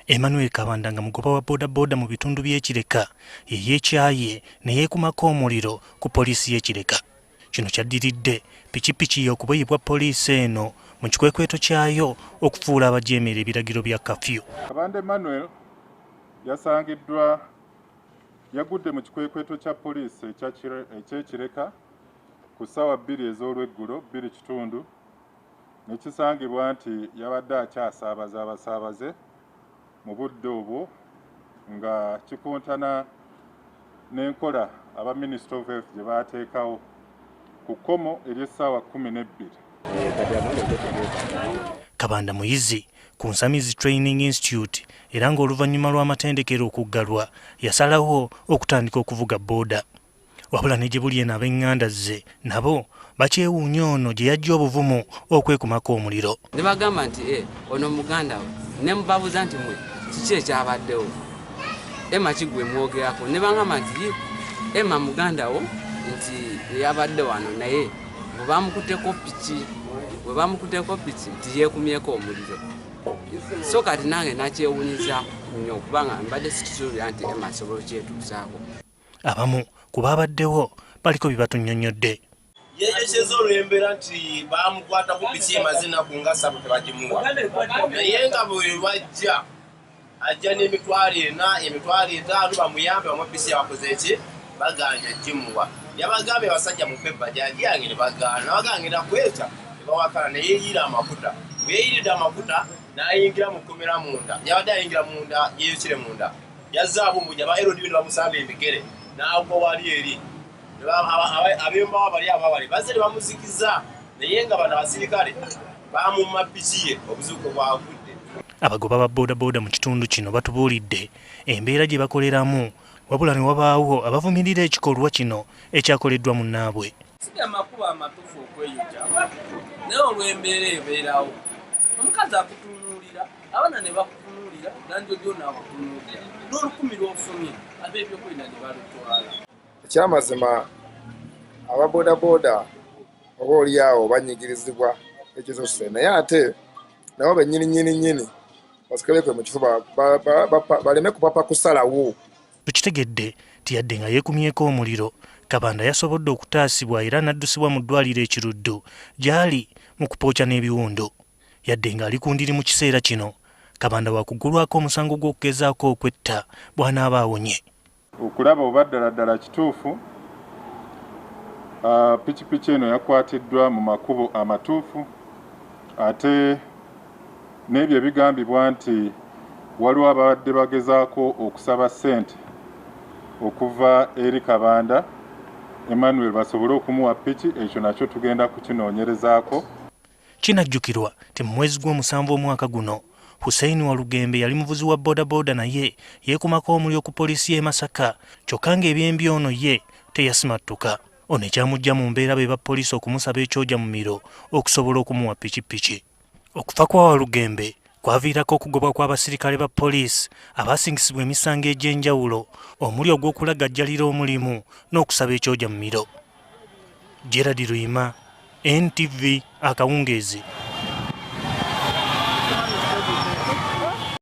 Emmanuel Kabanda nga mugoba wa bodaboda mu bitundu by'e Kireka ye yeekyaye ne yeekumako omuliro ku poliisi y'e Kireka. Kino kyaddiridde pikipiki y'okubuyibwa poliisi eno mu kikwekweto kyayo okufuula abajeemera ebiragiro bya kafyu. Kabanda Emmanuel yasangiddwa yagudde mu kikwekweto kya poliisi eky'e Kireka ku ssaawa 2 ez'olweggulo 2:00 nekisangibwa nti yabadde akyasaabaza abasaabaze mu budde obwo nga kikuntana n'enkola aba Ministry of Health gye baateekawo ku kkomo ery'essaawa 12. Kabanda muyizi ku Nsamizi Training Institute era ng'oluvannyuma lw'amatendekero okuggalwa yasalawo okutandika okuvuga booda. Wabula ne gye buli eno ab'eŋŋanda ze nabo bakyewuunya ono gye yajja obuvumu okwekumako omuliro. Ne bagamba nti ono muganda we ne mubabuuza nti mwe kiki ekyabaddewo Emma kigwe mwogerako ne bagamba nti Emma muganda wo nti yabadde wano naye bwe bamukuteko piki nti yeekumyeko omuliro. So kati nange nakyewuunyiza nnyo kubanga mbadde sikisuubira nti Emma asobola okyetuusaako. Abamu ku baabaddewo baliko bye batunnyonnyodde. Yeeyokezza olw'embeera nti baamukwatako piki emazina ku nga 3 tebagimuwa. Naye nga bwe lwajja ajja n'emitwalo 4, emitwalo 5 bamuyambe bamuwa piki yabakoze eki baganja gimuwa. Yabagambye abasajja mu bajaaji yange ne bagaana bagangira kweta ne bawakana ne yeeyira amafuta. Bwe yeeyiridde amafuta n'ayingira mu kkomera munda. Yabadde ayingira munda yeeyokere munda. Yazza abumbuja ba LDB ne bamusamba emigere n'agwa wali eri. Abembawa bali abawali bazze ne bamuzikiza naye nga bano abasirikale baamumma piki ye obuzuuko bwagudde. Abagoba ba bodaboda mu kitundu kino batubuulidde embeera gye bakoleramu wabula ne wabaawo abavumirira ekikolwa kino ekyakoleddwa munnaabwe. Si amakubo amatuufu okweyuja naye olw'embeera ebeerawo omukazi akutunuulira abaana ne bakutunuulira nanjojo naakutunuulira n'olukumi lw'ofunye ab'ebyokulina ne balutwala. Ekyamazima ababodaboda oba oliawo banyigirizibwa ekizose naye ate nabo bennyini basigalekwe mu kifuba baleme kupapa kusalawo. Tukitegedde nti yadde nga yeekumyeko omuliro Kabanda yasobodde okutaasibwa era n'addusibwa mu ddwaliro ekiruddu gy'ali mu kupookya n'ebiwundo. Yadde nga ali ku ndiri mu kiseera kino Kabanda wakuggulwako omusango gw'okugezaako okwetta bw'anaaba awonye. Okulaba oba ddala kituufu pikipiki eno yakwatiddwa mu makubo amatuufu ate n'ebyo ebigambibwa nti waliwo abadde bagezaako okusaba ssente okuva eri Kabanda Emmanuel basobole okumuwa piki. Ekyo nakyo tugenda kukinoonyerezaako. Kinajjukirwa nti mu mwezi gw'omusanvu omwaka guno Hussein Walugembe yali muvuzi wa bodaboda naye yeekumako omuliro ku poliisi y'e Masaka kyokka ng'ebyembi ono ye teyasimattuka. Ono ekyamujja mu mbeera be ba poliisi okumusaba ekyoja mu miro okusobola okumuwa pikipiki. Okufa kwa Walugembe kwaviirako okugobwa kw'abasirikale ba poliisi abasingisibwa emisango egy'enjawulo omuli ogw'okulagajjalira omulimu n'okusaba ekyoja mu miro. Gerard Luyima, NTV Akawungeezi.